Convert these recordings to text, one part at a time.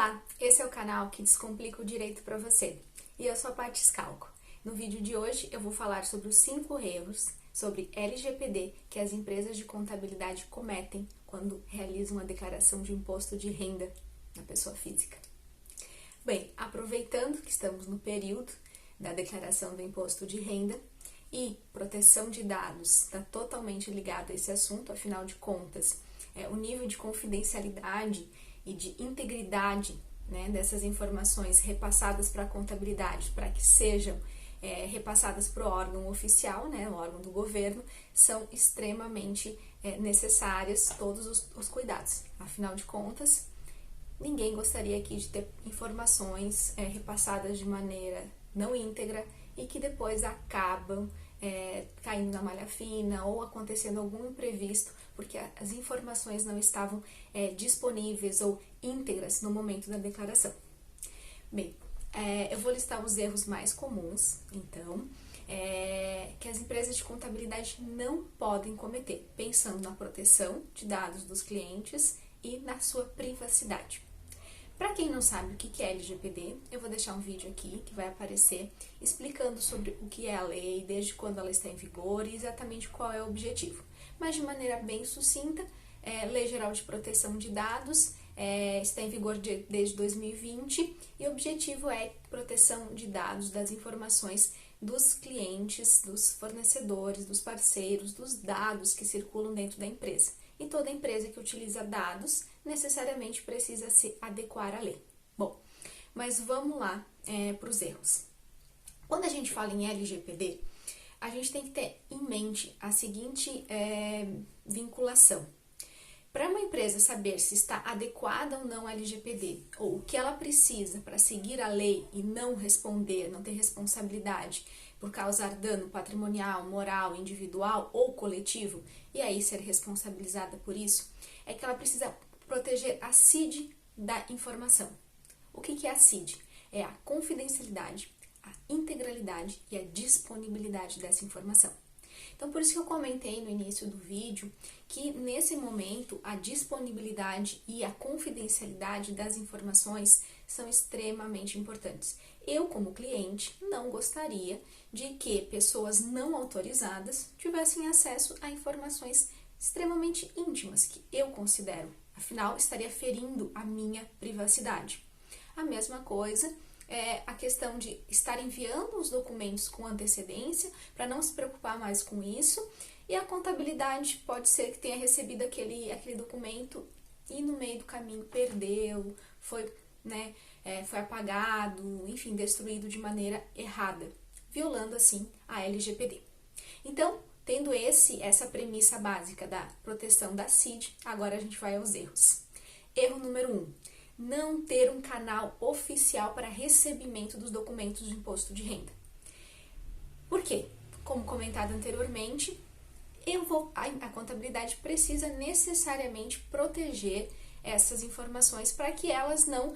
Olá, esse é o canal que descomplica o direito para você e eu sou a Paty Scalco. No vídeo de hoje eu vou falar sobre os 5 erros sobre LGPD que as empresas de contabilidade cometem quando realizam a declaração de imposto de renda na pessoa física. Bem, aproveitando que estamos no período da declaração do imposto de renda e proteção de dados está totalmente ligado a esse assunto, afinal de contas, o nível de confidencialidade e de integridade, né, dessas informações repassadas para a contabilidade, para que sejam repassadas para o órgão oficial, né, o órgão do governo, são extremamente necessários todos os cuidados. Afinal de contas, ninguém gostaria aqui de ter informações repassadas de maneira não íntegra e que depois acabam caindo na malha fina ou acontecendo algum imprevisto porque as informações não estavam disponíveis ou íntegras no momento da declaração. Bem, eu vou listar os erros mais comuns, então, que as empresas de contabilidade não podem cometer, pensando na proteção de dados dos clientes e na sua privacidade. Para quem não sabe o que é LGPD, eu vou deixar um vídeo aqui que vai aparecer explicando sobre o que é a lei, desde quando ela está em vigor e exatamente qual é o objetivo. Mas de maneira bem sucinta, Lei Geral de Proteção de Dados está em vigor desde 2020 e o objetivo é proteção de dados, das informações dos clientes, dos fornecedores, dos parceiros, dos dados que circulam dentro da empresa. E toda empresa que utiliza dados necessariamente precisa se adequar à lei. Bom, mas vamos lá para os erros. Quando a gente fala em LGPD, a gente tem que ter em mente a seguinte vinculação. Para uma empresa saber se está adequada ou não à LGPD, ou o que ela precisa para seguir a lei e não responder, não ter responsabilidade por causar dano patrimonial, moral, individual ou coletivo, e aí ser responsabilizada por isso, é que ela precisa proteger a CID da informação. O que é a CID? É a confidencialidade, a integralidade e a disponibilidade dessa informação. Então, por isso que eu comentei no início do vídeo que, nesse momento, a disponibilidade e a confidencialidade das informações são extremamente importantes. Eu, como cliente, não gostaria de que pessoas não autorizadas tivessem acesso a informações extremamente íntimas, que eu considero, afinal, estaria ferindo a minha privacidade. A mesma coisa a questão de estar enviando os documentos com antecedência, para não se preocupar mais com isso, e a contabilidade pode ser que tenha recebido aquele documento e no meio do caminho perdeu, foi apagado, enfim, destruído de maneira errada, violando assim a LGPD. Então, tendo essa premissa básica da proteção da CID, agora a gente vai aos erros. Erro número 1. Não ter um canal oficial para recebimento dos documentos de imposto de renda. Por quê? Como comentado anteriormente, a contabilidade precisa necessariamente proteger essas informações para que elas não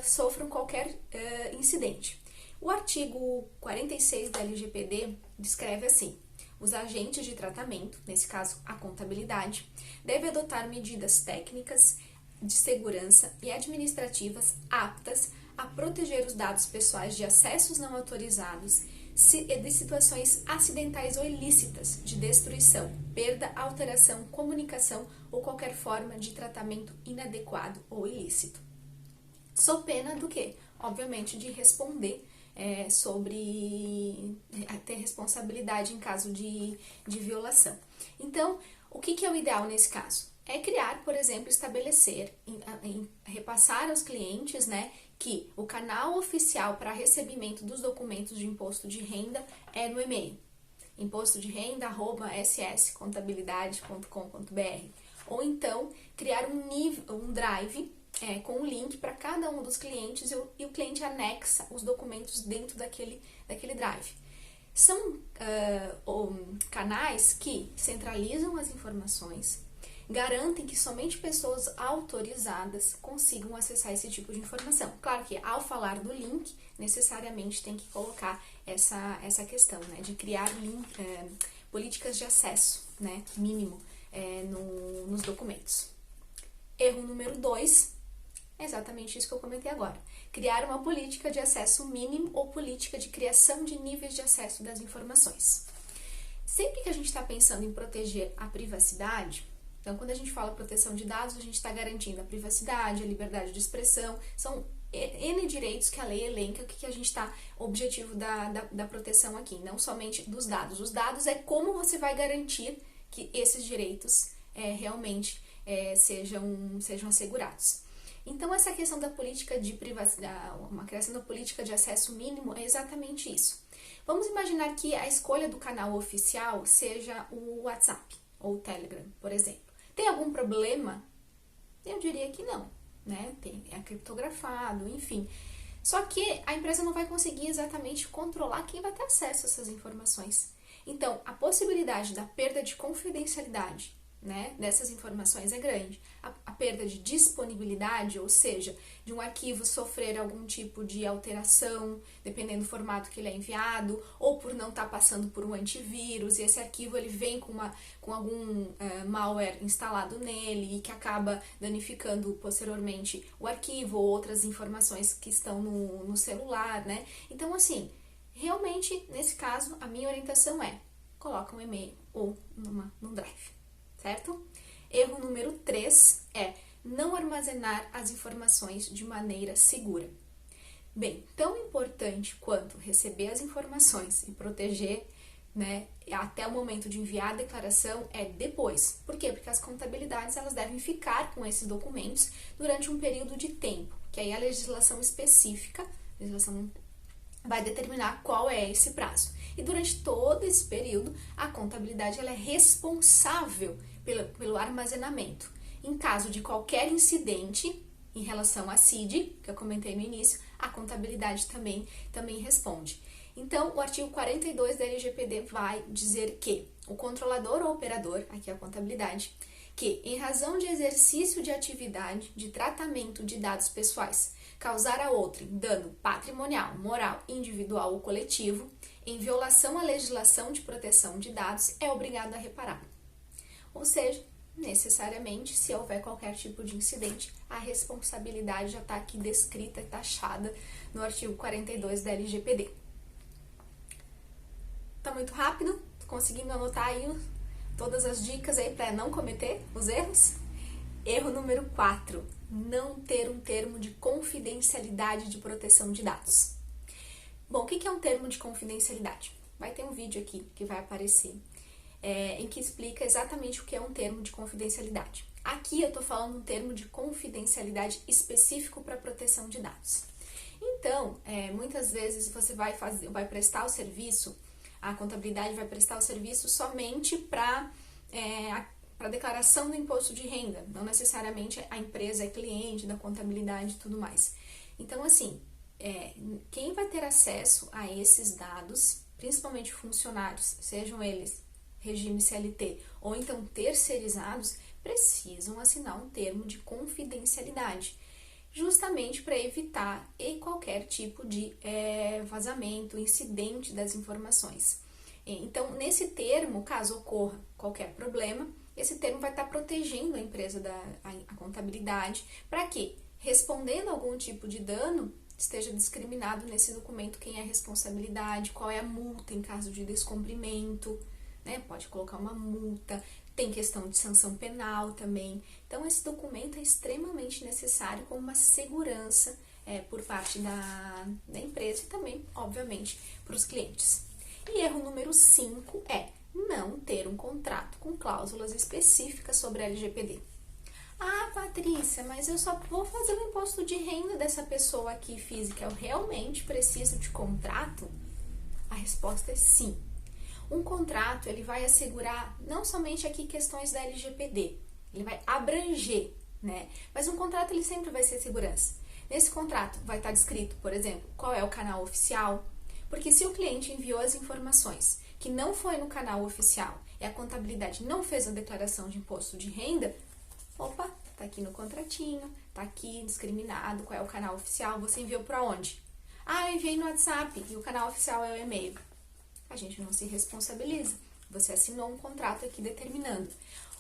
sofram qualquer incidente. O artigo 46 da LGPD descreve assim: os agentes de tratamento, nesse caso a contabilidade, devem adotar medidas técnicas de segurança e administrativas aptas a proteger os dados pessoais de acessos não autorizados de situações acidentais ou ilícitas de destruição, perda, alteração, comunicação ou qualquer forma de tratamento inadequado ou ilícito. Sob pena do quê? Obviamente de responder sobre ter responsabilidade em caso de violação. Então, o que é o ideal nesse caso? É criar, por exemplo, estabelecer, repassar aos clientes, que o canal oficial para recebimento dos documentos de imposto de renda é no e-mail, impostodrenda@sscontabilidade.com.br, ou então criar um drive com um link para cada um dos clientes e o cliente anexa os documentos dentro daquele drive. São canais que centralizam as informações, garantem que somente pessoas autorizadas consigam acessar esse tipo de informação. Claro que ao falar do link, necessariamente tem que colocar essa questão, de criar políticas de acesso, mínimo nos documentos. Erro número 2, É exatamente isso que eu comentei agora. Criar uma política de acesso mínimo ou política de criação de níveis de acesso das informações. Sempre que a gente está pensando em proteger a privacidade, então quando a gente fala proteção de dados, a gente está garantindo a privacidade, a liberdade de expressão, são N direitos que a lei elenca, que a gente está, o objetivo da proteção aqui, não somente dos dados. Os dados é como você vai garantir que esses direitos realmente sejam assegurados. Então, essa questão da política de privacidade, uma criação da política de acesso mínimo é exatamente isso. Vamos imaginar que a escolha do canal oficial seja o WhatsApp ou o Telegram, por exemplo. Tem algum problema? Eu diria que não, né? É criptografado, enfim. Só que a empresa não vai conseguir exatamente controlar quem vai ter acesso a essas informações. Então, a possibilidade da perda de confidencialidade, né, dessas informações é grande. A perda de disponibilidade, ou seja, de um arquivo sofrer algum tipo de alteração, dependendo do formato que ele é enviado, ou por não estar passando por um antivírus, e esse arquivo ele vem com algum malware instalado nele e que acaba danificando posteriormente o arquivo ou outras informações que estão no celular, né? Então, assim, realmente, nesse caso, a minha orientação é: coloca um e-mail ou num drive. Certo? Erro número 3 é não armazenar as informações de maneira segura. Bem, tão importante quanto receber as informações e proteger, né, até o momento de enviar a declaração é depois. Por quê? Porque as contabilidades elas devem ficar com esses documentos durante um período de tempo, que aí a legislação específica, a legislação vai determinar qual é esse prazo. E durante todo esse período, a contabilidade ela é responsável pelo armazenamento. Em caso de qualquer incidente em relação à CID, que eu comentei no início, a contabilidade também responde. Então, o artigo 42 da LGPD vai dizer que o controlador ou operador, aqui é a contabilidade, que, em razão de exercício de atividade de tratamento de dados pessoais, causar a outrem dano patrimonial, moral, individual ou coletivo, em violação à legislação de proteção de dados, é obrigado a reparar. Ou seja, necessariamente, se houver qualquer tipo de incidente, a responsabilidade já está aqui descrita e taxada no artigo 42 da LGPD. Tá muito rápido? Conseguindo anotar aí todas as dicas aí para não cometer os erros? Erro número 4, não ter um termo de confidencialidade de proteção de dados. Bom, o que é um termo de confidencialidade? Vai ter um vídeo aqui que vai aparecer, em que explica exatamente o que é um termo de confidencialidade. Aqui eu estou falando um termo de confidencialidade específico para proteção de dados. Então, muitas vezes você vai prestar o serviço, a contabilidade vai prestar o serviço somente para a declaração do imposto de renda, não necessariamente a empresa é cliente da contabilidade e tudo mais. Então, assim, quem vai ter acesso a esses dados, principalmente funcionários, sejam eles regime CLT ou então terceirizados, precisam assinar um termo de confidencialidade, justamente para evitar qualquer tipo de vazamento, incidente das informações. Então, nesse termo, caso ocorra qualquer problema, esse termo vai estar protegendo a empresa a contabilidade para que, respondendo a algum tipo de dano, esteja discriminado nesse documento quem é a responsabilidade, qual é a multa em caso de descumprimento, né? Pode colocar uma multa, tem questão de sanção penal também. Então, esse documento é extremamente necessário como uma segurança por parte da empresa e também, obviamente, para os clientes. E erro número 5 é não ter um contrato com cláusulas específicas sobre a LGPD. Ah, Patrícia, mas eu só vou fazer o imposto de renda dessa pessoa aqui física. Eu realmente preciso de contrato? A resposta é sim. Um contrato, ele vai assegurar não somente aqui questões da LGPD, ele vai abranger, né? Mas um contrato, ele sempre vai ser segurança. Nesse contrato vai estar descrito, por exemplo, qual é o canal oficial, porque se o cliente enviou as informações que não foi no canal oficial e a contabilidade não fez a declaração de imposto de renda, opa, tá aqui no contratinho, tá aqui discriminado qual é o canal oficial, você enviou para onde? Ah, eu enviei no WhatsApp e o canal oficial é o e-mail. A gente não se responsabiliza. Você assinou um contrato aqui determinando.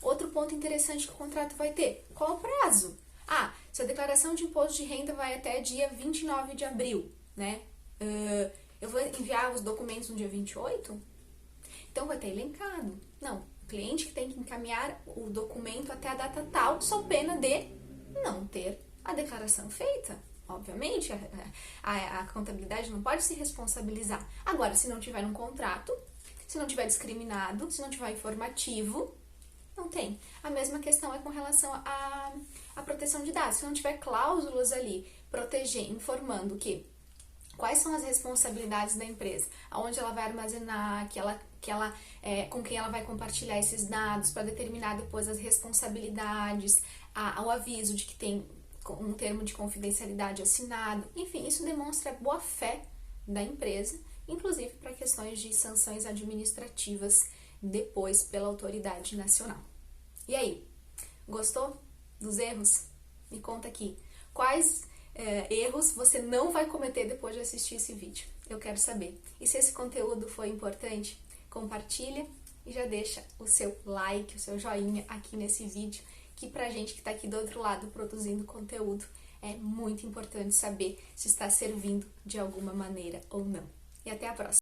Outro ponto interessante que o contrato vai ter, qual o prazo? Ah, Se a declaração de imposto de renda vai até dia 29 de abril, né? Eu vou enviar os documentos no dia 28? Então vai ter elencado. Não, o cliente tem que encaminhar o documento até a data tal, sob pena de não ter a declaração feita. Obviamente, a contabilidade não pode se responsabilizar. Agora, se não tiver um contrato, se não tiver discriminado, se não tiver informativo, não tem. A mesma questão é com relação à proteção de dados. Se não tiver cláusulas ali, informando quais são as responsabilidades da empresa, aonde ela vai armazenar, com quem ela vai compartilhar esses dados, para determinar depois as responsabilidades, ao aviso de que tem um termo de confidencialidade assinado. Enfim, isso demonstra a boa-fé da empresa, inclusive para questões de sanções administrativas depois pela autoridade nacional. E aí, gostou dos erros? Me conta aqui. Quais erros você não vai cometer depois de assistir esse vídeo? Eu quero saber. E se esse conteúdo foi importante, compartilha e já deixa o seu like, o seu joinha aqui nesse vídeo, que pra gente que tá aqui do outro lado produzindo conteúdo, é muito importante saber se está servindo de alguma maneira ou não. E até a próxima!